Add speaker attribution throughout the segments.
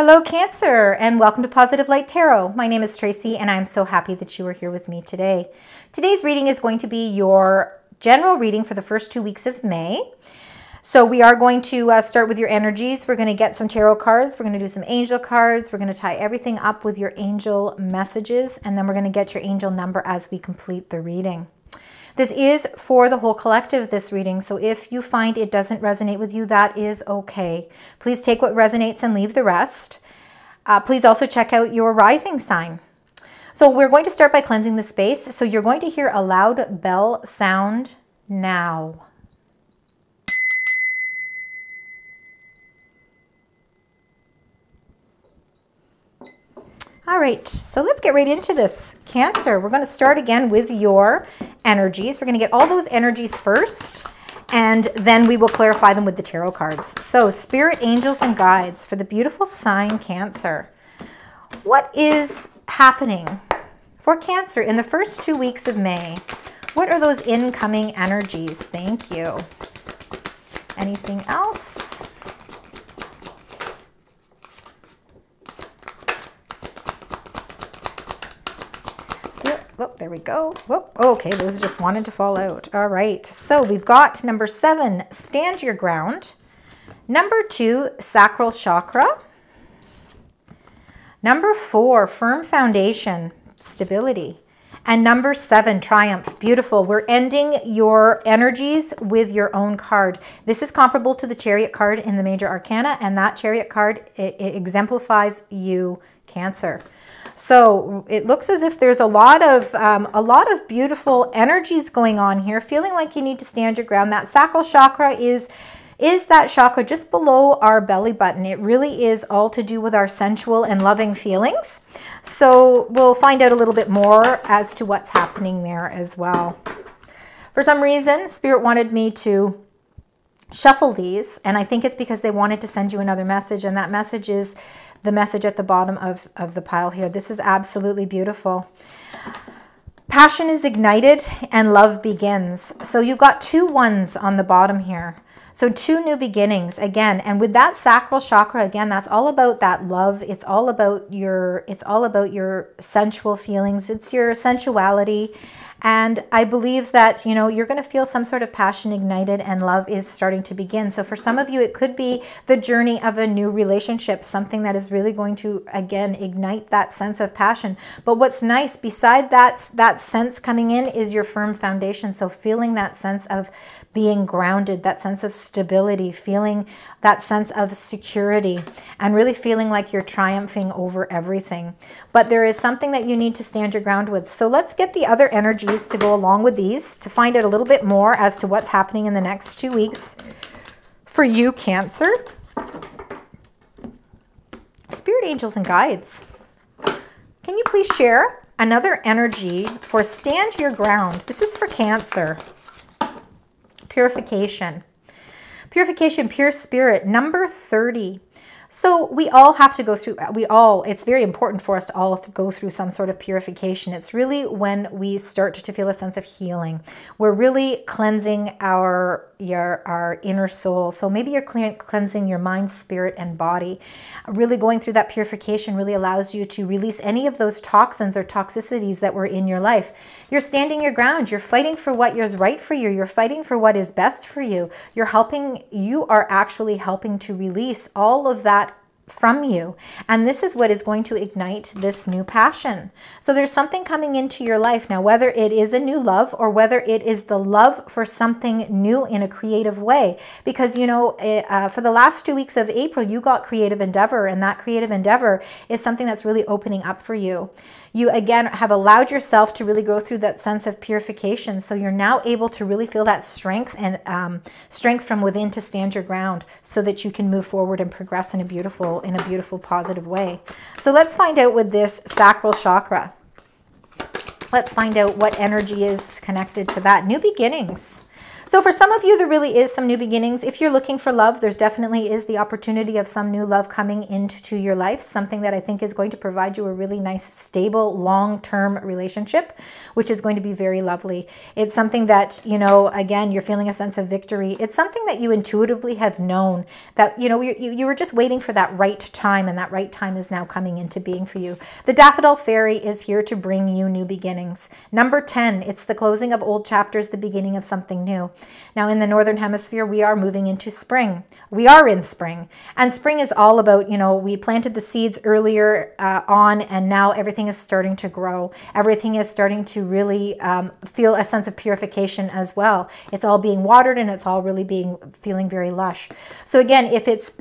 Speaker 1: Hello Cancer, and welcome to Positive Light Tarot. My name is Tracy and I'm so happy that you are here with me today. Today's reading is going to be your general reading for the first 2 weeks of May. So we are going to start with your energies. We're going to get some tarot cards. We're going to do some angel cards. We're going to tie everything up with your angel messages, and then we're going to get your angel number as we complete the reading. This is for the whole collective, this reading, so if you find it doesn't resonate with you, that is okay. Please take what resonates and leave the rest. Please also check out your rising sign. So we're going to start by cleansing the space. So you're going to hear a loud bell sound now. All right, so let's get right into this. Cancer, we're going to start again with your energies. We're going to get all those energies first, and then we will clarify them with the tarot cards. So, spirit, angels, and guides for the beautiful sign Cancer. What is happening for Cancer in the first 2 weeks of May? What are those incoming energies? Thank you. Anything else? Oh, there we go. Whoop. Okay, those just wanted to fall out. All right, so we've got number 7, stand your ground. Number 2, sacral chakra. Number 4, firm foundation, stability. And number 7, triumph. Beautiful. We're ending your energies with your own card. This is comparable to the Chariot card in the Major Arcana, and that Chariot card, it exemplifies you, Cancer. So it looks as if there's a lot of beautiful energies going on here, feeling like you need to stand your ground. That sacral chakra is that chakra just below our belly button. It really is all to do with our sensual and loving feelings. So we'll find out a little bit more as to what's happening there as well. For some reason, Spirit wanted me to shuffle these, and I think it's because they wanted to send you another message, and that message is the message at the bottom of the pile here. This is absolutely beautiful. Passion is ignited and love begins. So you've got 2 ones on the bottom here. So 2 new beginnings again. And with that sacral chakra, again, that's all about that love. It's all about your sensual feelings. It's your sensuality. And I believe that, you know, you're going to feel some sort of passion ignited and love is starting to begin. So for some of you, it could be the journey of a new relationship, something that is really going to, again, ignite that sense of passion. But what's nice, beside that sense coming in, is your firm foundation. So feeling that sense of being grounded, that sense of stability, feeling that sense of security, and really feeling like you're triumphing over everything. But there is something that you need to stand your ground with. So let's get the other energies to go along with these to find out a little bit more as to what's happening in the next 2 weeks for you, Cancer. Spirit, angels, and guides. Can you please share another energy for stand your ground? This is for Cancer. Purification. Purification, pure spirit, number 30. So we all have to go through, it's very important for us to all go through some sort of purification. It's really when we start to feel a sense of healing. We're really cleansing our inner soul. So maybe you're cleansing your mind, spirit, and body. Really going through that purification really allows you to release any of those toxins or toxicities that were in your life. You're standing your ground. You're fighting for what is right for you. You're fighting for what is best for you. You are actually helping to release all of that from you. And this is what is going to ignite this new passion. So there's something coming into your life now, whether it is a new love or whether it is the love for something new in a creative way. Because, you know, for the last 2 weeks of April, you got creative endeavor, and that creative endeavor is something that's really opening up for you. You, again, have allowed yourself to really go through that sense of purification. So you're now able to really feel that strength and strength from within to stand your ground so that you can move forward and progress in a beautiful, positive way. So let's find out with this sacral chakra. Let's find out what energy is connected to that. New beginnings. So for some of you, there really is some new beginnings. If you're looking for love, there's definitely is the opportunity of some new love coming into your life, something that I think is going to provide you a really nice, stable, long-term relationship, which is going to be very lovely. It's something that, you know, again, you're feeling a sense of victory. It's something that you intuitively have known that, you know, you were just waiting for that right time, and that right time is now coming into being for you. The Daffodil Fairy is here to bring you new beginnings. Number 10, it's the closing of old chapters, the beginning of something new. Now in the Northern Hemisphere, we are moving into spring. We are in spring. And spring is all about, you know, we planted the seeds earlier on, and now everything is starting to grow. Everything is starting to really feel a sense of purification as well. It's all being watered, and it's all really feeling very lush. So again, if it's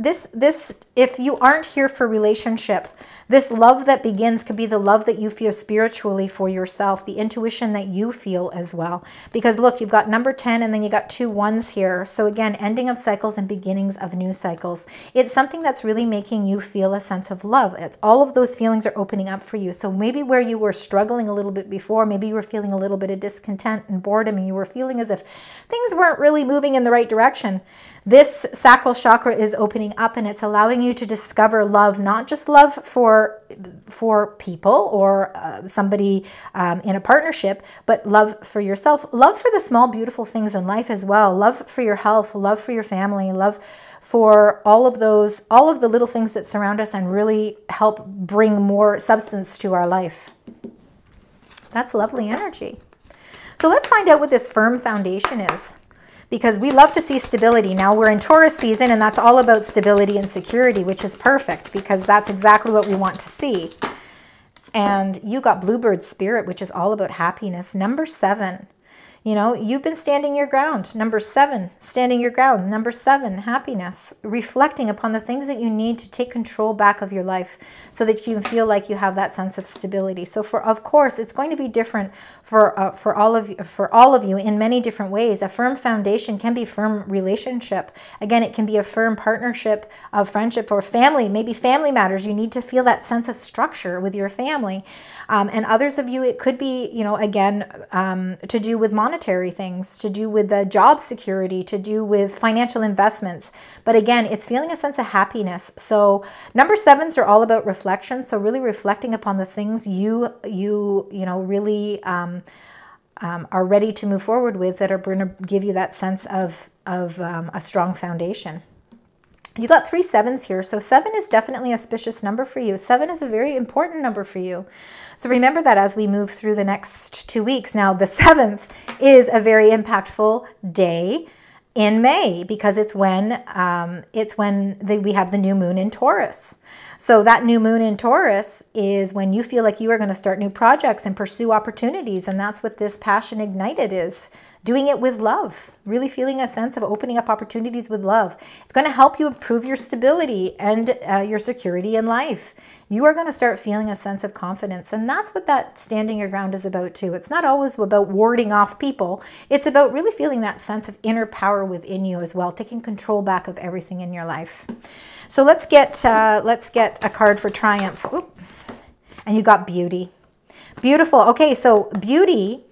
Speaker 1: if you aren't here for relationship, this love that begins could be the love that you feel spiritually for yourself, the intuition that you feel as well. Because look, you've got number 10, and then you got 2 1s here. So again, ending of cycles and beginnings of new cycles. It's something that's really making you feel a sense of love. It's all of those feelings are opening up for you. So maybe where you were struggling a little bit before, maybe you were feeling a little bit of discontent and boredom, and you were feeling as if things weren't really moving in the right direction. This sacral chakra is opening up, and it's allowing you to discover love, not just love for people or somebody in a partnership, but love for yourself, love for the small, beautiful things in life as well, love for your health, love for your family, love for all of the little things that surround us and really help bring more substance to our life. That's lovely energy. So let's find out what this firm foundation is, because we love to see stability. Now we're in Taurus season, and that's all about stability and security, which is perfect because that's exactly what we want to see. And you got Bluebird Spirit, which is all about happiness. Number 7. You know, you've been standing your ground. Number 7, standing your ground. Number 7, happiness. Reflecting upon the things that you need to take control back of your life so that you feel like you have that sense of stability. So of course, it's going to be different for all of you in many different ways. A firm foundation can be firm relationship. Again, it can be a firm partnership of friendship or family. Maybe family matters. You need to feel that sense of structure with your family. And others of you, it could be, you know, again, to do with monetary things, to do with the job security, to do with financial investments. But again, it's feeling a sense of happiness. So number 7s are all about reflection. So really reflecting upon the things you know, really are ready to move forward with, that are going to give you that sense of a strong foundation. You got 3 7s here. So 7 is definitely a auspicious number for you. 7 is a very important number for you. So remember that as we move through the next 2 weeks. Now the 7th is a very impactful day in May, because it's when we have the new moon in Taurus. So that new moon in Taurus is when you feel like you are going to start new projects and pursue opportunities. And that's what this Passion Ignited is. Doing it with love, really feeling a sense of opening up opportunities with love. It's going to help you improve your stability and your security in life. You are going to start feeling a sense of confidence. And that's what that standing your ground is about too. It's not always about warding off people. It's about really feeling that sense of inner power within you as well, taking control back of everything in your life. So let's get a card for triumph. Oop. And you got beauty. Beautiful. Okay, so beauty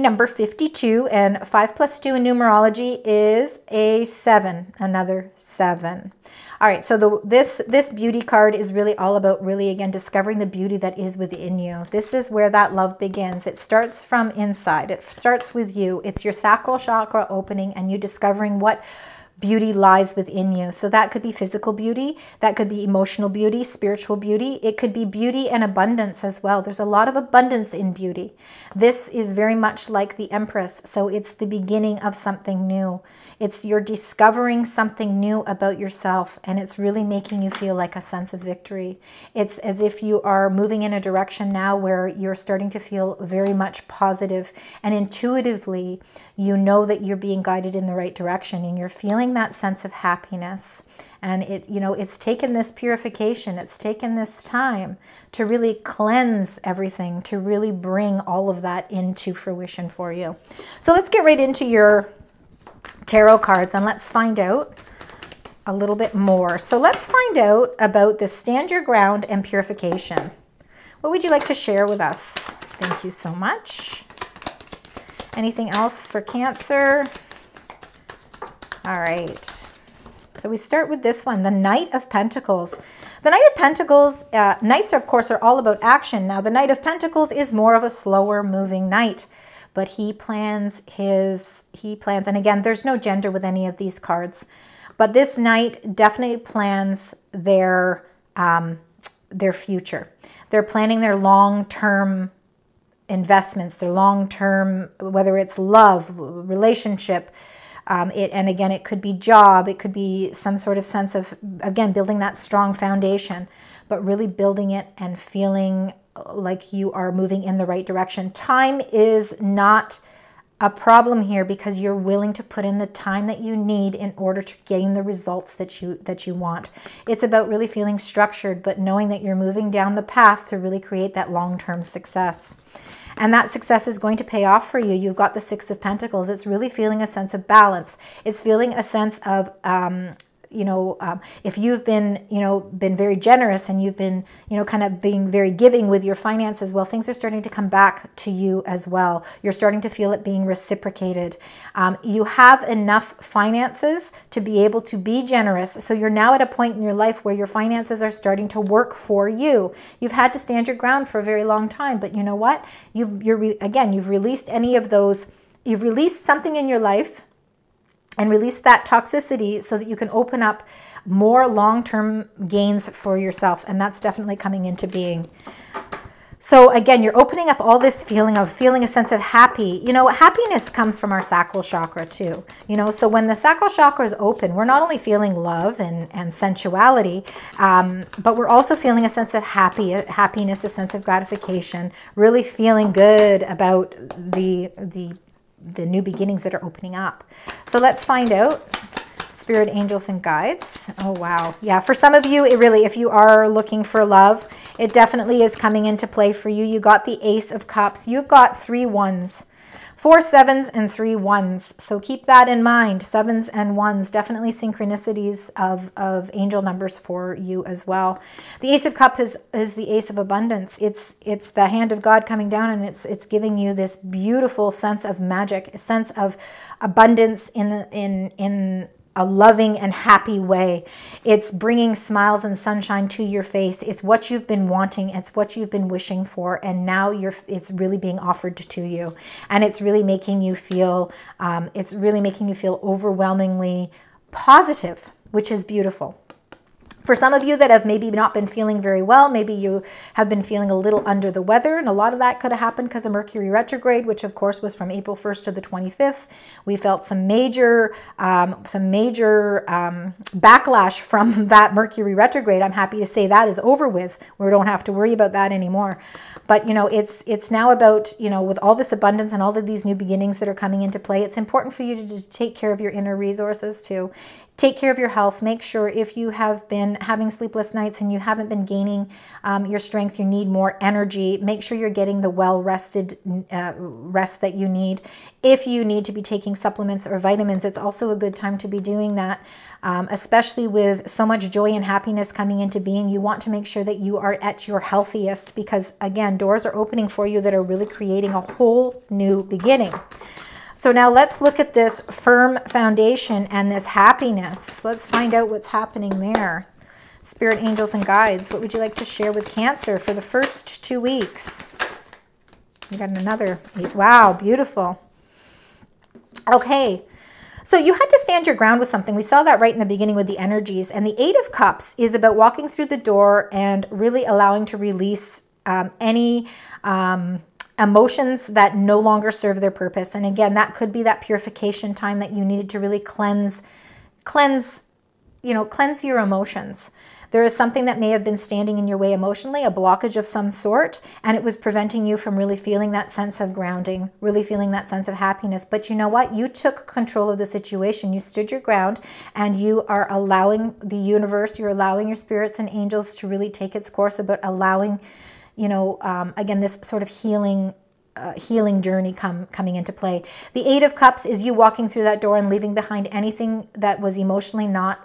Speaker 1: number 52, and 5 + 2 in numerology is a 7, another 7. All right, so this beauty card is really all about really, again, discovering the beauty that is within you. This is where that love begins. It starts from inside. It starts with you. It's your sacral chakra opening and you discovering what beauty lies within you. So that could be physical beauty, that could be emotional beauty, spiritual beauty. It could be beauty and abundance as well. There's a lot of abundance in beauty. This is very much like the Empress. So it's the beginning of something new. It's you're discovering something new about yourself, and it's really making you feel like a sense of victory. It's as if you are moving in a direction now where you're starting to feel very much positive, and intuitively you know that you're being guided in the right direction, and you're feeling that sense of happiness. And it's taken this purification, it's taken this time to really cleanse everything, to really bring all of that into fruition for you. So let's get right into your tarot cards and let's find out a little bit more. So let's find out about the stand your ground and purification. What would you like to share with us? Thank you so much. Anything else for Cancer? All right. So we start with this one, the Knight of Pentacles. The Knight of Pentacles, Knights, of course, are all about action. Now, the Knight of Pentacles is more of a slower moving knight, but he plans, and again, there's no gender with any of these cards, but this knight definitely plans their future. They're planning their long-term investments, their long-term, whether it's love, relationship, and again, it could be job, it could be some sort of sense of, again, building that strong foundation, but really building it and feeling like you are moving in the right direction. Time is not a problem here because you're willing to put in the time that you need in order to gain the results that you want. It's about really feeling structured, but knowing that you're moving down the path to really create that long-term success. And that success is going to pay off for you. You've got the Six of Pentacles. It's really feeling a sense of balance. It's feeling a sense of, if you've been, been very generous and you've been, kind of being very giving with your finances, well, things are starting to come back to you as well. You're starting to feel it being reciprocated. You have enough finances to be able to be generous. So you're now at a point in your life where your finances are starting to work for you. You've had to stand your ground for a very long time, but you know what? You've released any of those. You've released something in your life and release that toxicity so that you can open up more long-term gains for yourself. And that's definitely coming into being. So again, you're opening up all this feeling a sense of happy. Happiness comes from our sacral chakra too. So when the sacral chakra is open, we're not only feeling love and sensuality, but we're also feeling a sense of happiness, a sense of gratification, really feeling good about the new beginnings that are opening up. So let's find out. Spirit, angels, and guides. Oh, wow. Yeah, for some of you, if you are looking for love, it definitely is coming into play for you. You got the Ace of Cups. You've got 3 1s. 4 7s and 3 1s. So keep that in mind. 7s and 1s. Definitely synchronicities of angel numbers for you as well. The Ace of Cups is the Ace of Abundance. It's the hand of God coming down, and it's giving you this beautiful sense of magic, a sense of abundance in a loving and happy way. It's bringing smiles and sunshine to your face. It's what you've been wanting. It's what you've been wishing for. And now it's really being offered to you. And it's really making you feel, overwhelmingly positive, which is beautiful. For some of you that have maybe not been feeling very well, maybe you have been feeling a little under the weather, and a lot of that could have happened because of Mercury retrograde, which of course was from April 1st to the 25th. We felt some major backlash from that Mercury retrograde. I'm happy to say that is over with. We don't have to worry about that anymore. But it's now about, with all this abundance and all of these new beginnings that are coming into play, it's important for you to take care of your inner resources too. Take care of your health. Make sure if you have been having sleepless nights and you haven't been gaining your strength, you need more energy. Make sure you're getting the well-rested rest that you need. If you need to be taking supplements or vitamins, it's also a good time to be doing that, especially with so much joy and happiness coming into being. You want to make sure that you are at your healthiest because, again, doors are opening for you that are really creating a whole new beginning. So now let's look at this firm foundation and this happiness. Let's find out what's happening there. Spirit, angels, and guides, what would you like to share with Cancer for the first 2 weeks? You got another piece. Wow, beautiful. Okay, so you had to stand your ground with something. We saw that right in the beginning with the energies. And the 8 of Cups is about walking through the door and really allowing to release any emotions that no longer serve their purpose. And again, that could be that purification time that you needed to really cleanse your emotions. There is something that may have been standing in your way emotionally, a blockage of some sort, and it was preventing you from really feeling that sense of grounding, really feeling that sense of happiness. But you know what? You took control of the situation. You stood your ground, and you are allowing the universe, you're allowing your spirits and angels to really take its course about allowing, again, this sort of healing journey coming into play. The 8 of Cups is you walking through that door and leaving behind anything that was emotionally not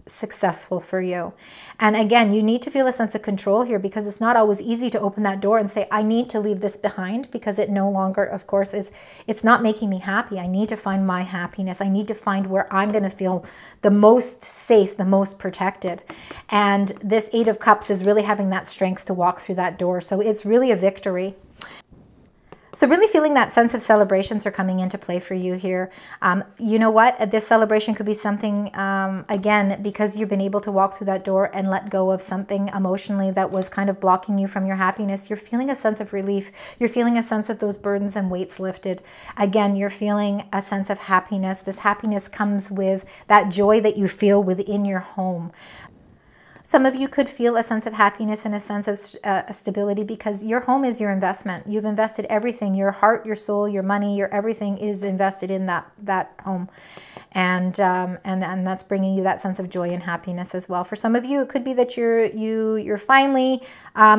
Speaker 1: successful for you. And again, you need to feel a sense of control here, because it's not always easy to open that door and say, I need to leave this behind, because it no longer, of course, it's not making me happy. I need to find my happiness. I need to find where I'm going to feel the most safe, the most protected. And this Eight of Cups is really having that strength to walk through that door. So it's really a victory. So really feeling that sense of celebrations are coming into play for you here. You know what? This celebration could be something, again, because you've been able to walk through that door and let go of something emotionally that was kind of blocking you from your happiness. You're feeling a sense of relief. You're feeling a sense of those burdens and weights lifted. Again, you're feeling a sense of happiness. This happiness comes with that joy that you feel within your home. Some of you could feel a sense of happiness and a sense of stability, because your home is your investment. You've invested everything, your heart, your soul, your money, your everything is invested in that home. And that's bringing you that sense of joy and happiness as well. For some of you, it could be that you're finally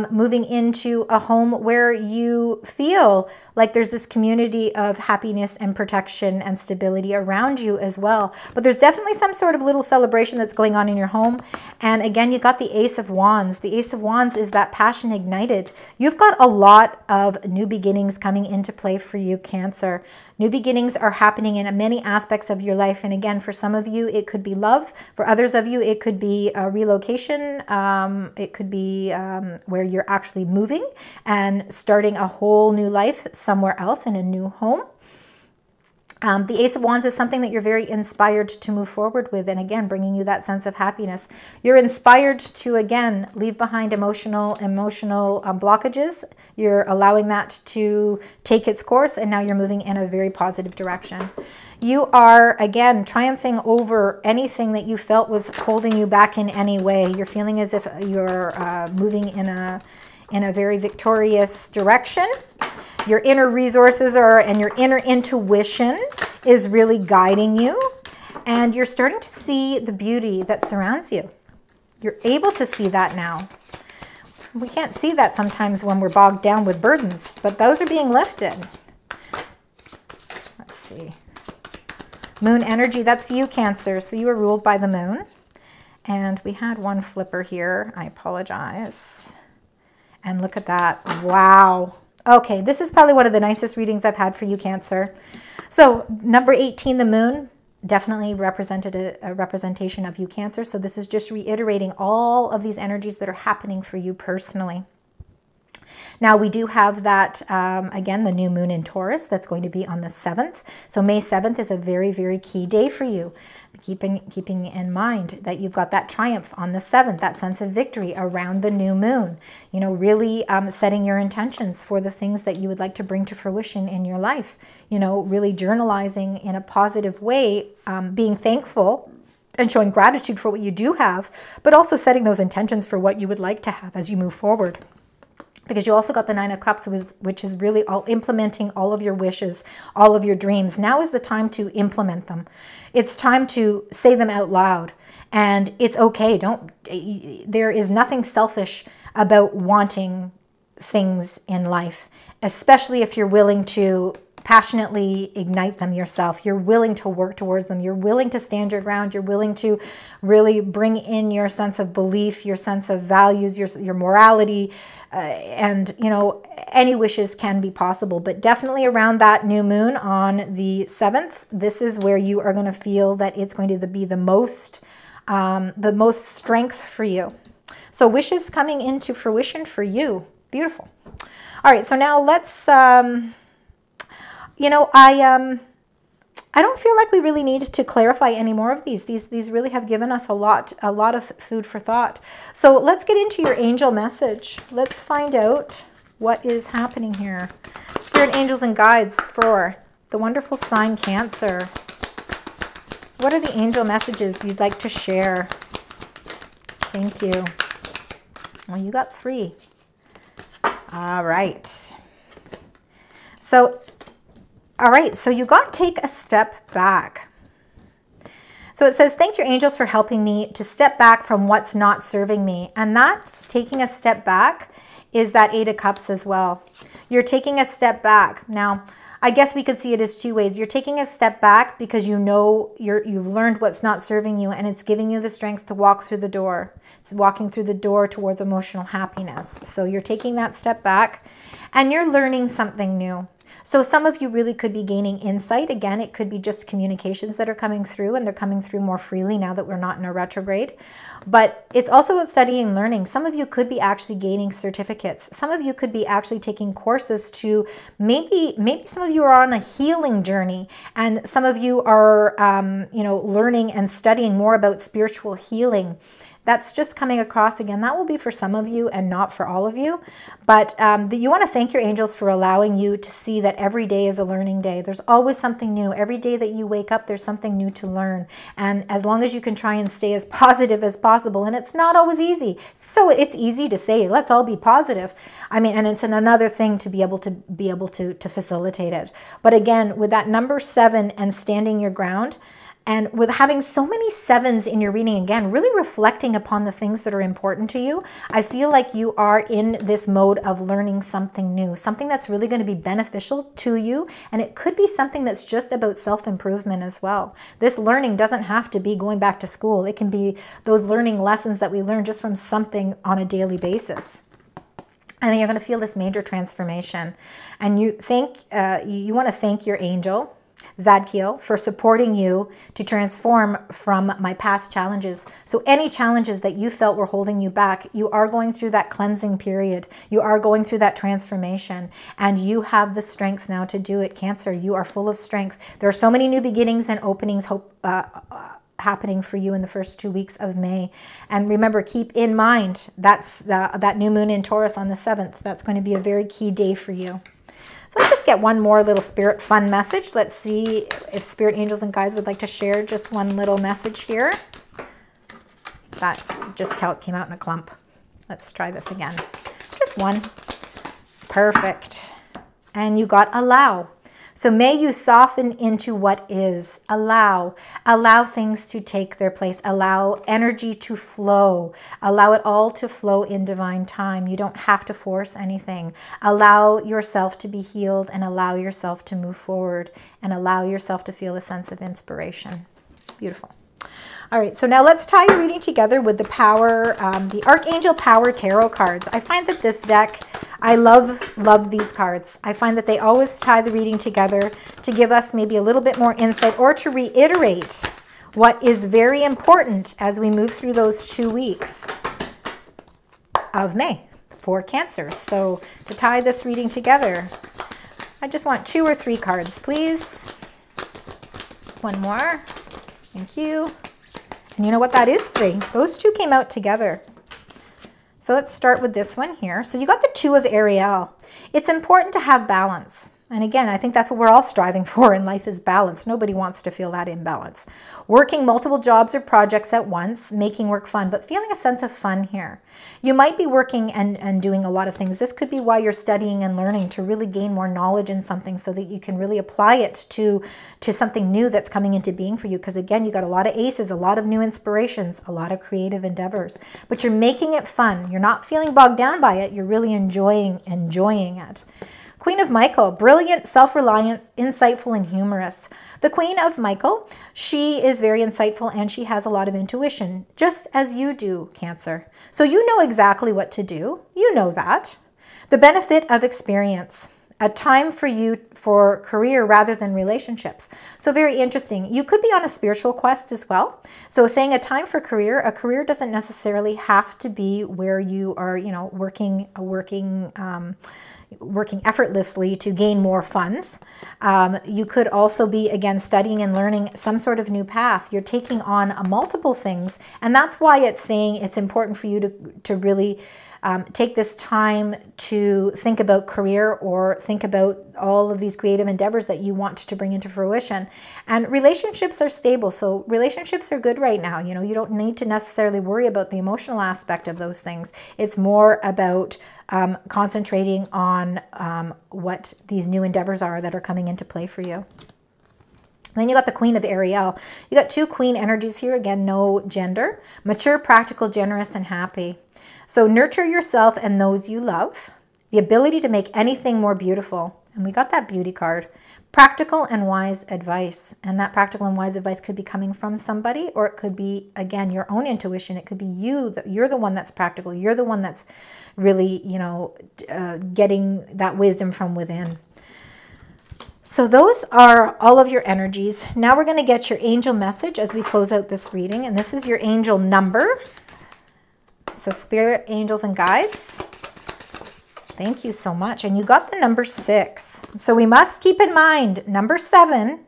Speaker 1: moving into a home where you feel like there's this community of happiness and protection and stability around you as well. But there's definitely some sort of little celebration that's going on in your home. And again, you got the Ace of Wands. The Ace of Wands is that passion ignited. You've got a lot of new beginnings coming into play for you, Cancer. New beginnings are happening in many aspects of your life. And again, for some of you, it could be love. For others of you, it could be a relocation. It could be where you're actually moving and starting a whole new life somewhere else in a new home. The Ace of Wands is something that you're very inspired to move forward with, and again, bringing you that sense of happiness. You're inspired to, again, leave behind emotional blockages. You're allowing that to take its course, and now you're moving in a very positive direction. You are, again, triumphing over anything that you felt was holding you back in any way. You're feeling as if you're moving in a very victorious direction. Your inner resources and your inner intuition is really guiding you. And you're starting to see the beauty that surrounds you. You're able to see that now. We can't see that sometimes when we're bogged down with burdens, but those are being lifted. Let's see. Moon energy, that's you, Cancer. So you are ruled by the moon. And we had one flipper here. I apologize. And look at that. Wow. Okay, this is probably one of the nicest readings I've had for you, Cancer. So number 18, the moon, definitely represented a representation of you, Cancer. So this is just reiterating all of these energies that are happening for you personally. Now we do have that, again, the new moon in Taurus that's going to be on the 7th. So May 7th is a very, very key day for you. Keeping in mind that you've got that triumph on the 7th, that sense of victory around the new moon. You know, really setting your intentions for the things that you would like to bring to fruition in your life. You know, really journalizing in a positive way, being thankful and showing gratitude for what you do have, but also setting those intentions for what you would like to have as you move forward. Because you also got the Nine of Cups, which is really all implementing all of your wishes, all of your dreams. Now is the time to implement them. It's time to say them out loud. And it's okay. There is nothing selfish about wanting things in life, especially if you're willing to passionately ignite them yourself. You're willing to work towards them. You're willing to stand your ground. You're willing to really bring in your sense of belief, your sense of values, your morality, and, you know, any wishes can be possible. But definitely around that new moon on the 7th, this is where you are going to feel that it's going to be the most strength for you. So wishes coming into fruition for you. Beautiful. All right, so now let's... you know, I don't feel like we really need to clarify any more of these. These really have given us a lot of food for thought. So let's get into your angel message. Let's find out what is happening here. Spirit, angels, and guides for the wonderful sign Cancer. What are the angel messages you'd like to share? Thank you. Well, you got 3. All right. All right, so you got take a step back. So it says, thank your angels for helping me to step back from what's not serving me. And that's taking a step back is that 8 of Cups as well. You're taking a step back. Now, I guess we could see it as two ways. You're taking a step back because you know you've learned what's not serving you, and it's giving you the strength to walk through the door. It's walking through the door towards emotional happiness. So you're taking that step back and you're learning something new. So some of you really could be gaining insight. Again, it could be just communications that are coming through, and they're coming through more freely now that we're not in a retrograde. But it's also about studying and learning. Some of you could be actually gaining certificates. Some of you could be actually taking courses to maybe some of you are on a healing journey, and some of you are learning and studying more about spiritual healing. That's just coming across again. That will be for some of you and not for all of you. But you want to thank your angels for allowing you to see that every day is a learning day. There's always something new. Every day that you wake up, there's something new to learn. And as long as you can try and stay as positive as possible, and it's not always easy. So it's easy to say, let's all be positive. I mean, and it's another thing to be able to facilitate it. But again, with that number 7 and standing your ground, and with having so many 7s in your reading, again, really reflecting upon the things that are important to you, I feel like you are in this mode of learning something new, something that's really going to be beneficial to you. And it could be something that's just about self-improvement as well. This learning doesn't have to be going back to school. It can be those learning lessons that we learn just from something on a daily basis. And then you're going to feel this major transformation. And you want to thank your angel, Zadkiel, for supporting you to transform from my past challenges. So any challenges that you felt were holding you back, you are going through that cleansing period. You are going through that transformation, and you have the strength now to do it, Cancer. You are full of strength. There are so many new beginnings and openings happening for you in the first 2 weeks of May. And remember, keep in mind, that's that new moon in Taurus on the 7th. That's going to be a very key day for you. So let's just get one more little spirit fun message. Let's see if spirit angels and guides would like to share just one little message here. That just came out in a clump. Let's try this again. Just one. Perfect. And you got allow. So may you soften into what is. Allow things to take their place. Allow energy to flow. Allow it all to flow in divine time. You don't have to force anything. Allow yourself to be healed, and allow yourself to move forward, and allow yourself to feel a sense of inspiration. Beautiful. All right, so now let's tie your reading together with the power, the Archangel Power Tarot cards. I find that this deck, I love these cards. I find that they always tie the reading together to give us maybe a little bit more insight, or to reiterate what is very important as we move through those 2 weeks of May for Cancer. So to tie this reading together, I just want 2 or 3 cards, please. One more. Thank you. And you know what? That is 3. Those 2 came out together. So let's start with this one here. So you got the 2 of Ariel. It's important to have balance. And again, I think that's what we're all striving for in life, is balance. Nobody wants to feel that imbalance. Working multiple jobs or projects at once, making work fun, but feeling a sense of fun here. You might be working and doing a lot of things. This could be why you're studying and learning, to really gain more knowledge in something so that you can really apply it to something new that's coming into being for you. Because again, you got a lot of aces, a lot of new inspirations, a lot of creative endeavors, but you're making it fun. You're not feeling bogged down by it. You're really enjoying it. Queen of Michael, brilliant, self-reliant, insightful, and humorous. The Queen of Michael, she is very insightful, and she has a lot of intuition, just as you do, Cancer. So you know exactly what to do. You know that. The benefit of experience. A time for you for career rather than relationships. So very interesting. You could be on a spiritual quest as well. So saying a time for career, a career doesn't necessarily have to be where you are, working effortlessly to gain more funds. You could also be, again, studying and learning some sort of new path. You're taking on multiple things, and that's why it's saying it's important for you to really take this time to think about career, or think about all of these creative endeavors that you want to bring into fruition. And relationships are stable. So relationships are good right now. You don't need to necessarily worry about the emotional aspect of those things. It's more about concentrating on what these new endeavors are that are coming into play for you. Then you got the Queen of Ariel. You got 2 queen energies here. Again, no gender. Mature, practical, generous, and happy. So nurture yourself and those you love. The ability to make anything more beautiful. And we got that beauty card. Practical and wise advice. And that practical and wise advice could be coming from somebody, or it could be, again, your own intuition. It could be you. You're the one that's practical. You're the one that's really, you know, getting that wisdom from within. So those are all of your energies. Now we're going to get your angel message as we close out this reading. And this is your angel number. So spirit, angels, and guides, thank you so much. And you got the number 6. So we must keep in mind number 7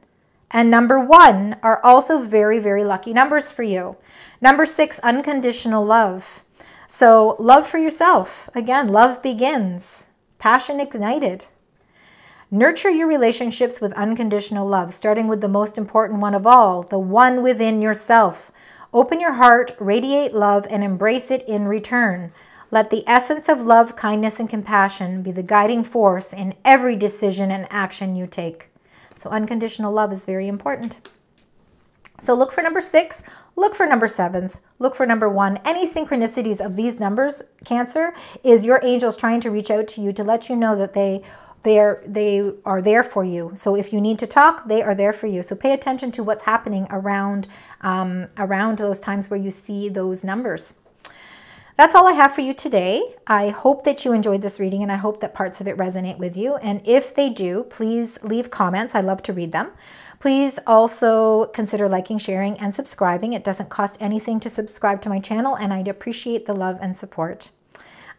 Speaker 1: and number 1 are also very, very lucky numbers for you. Number 6, unconditional love. So love for yourself. Again, love begins. Passion ignited. Nurture your relationships with unconditional love, starting with the most important one of all, the one within yourself. Open your heart, radiate love, and embrace it in return. Let the essence of love, kindness, and compassion be the guiding force in every decision and action you take. So unconditional love is very important. So look for number 6, look for number 7s, look for number 1. Any synchronicities of these numbers, Cancer, is your angels trying to reach out to you to let you know that they are there for you. So if you need to talk, they are there for you. So pay attention to what's happening around those times where you see those numbers. That's all I have for you today. I hope that you enjoyed this reading, and I hope that parts of it resonate with you. And if they do, please leave comments. I love to read them. Please also consider liking, sharing, and subscribing. It doesn't cost anything to subscribe to my channel, and I'd appreciate the love and support.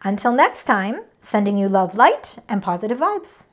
Speaker 1: Until next time, sending you love, light, and positive vibes.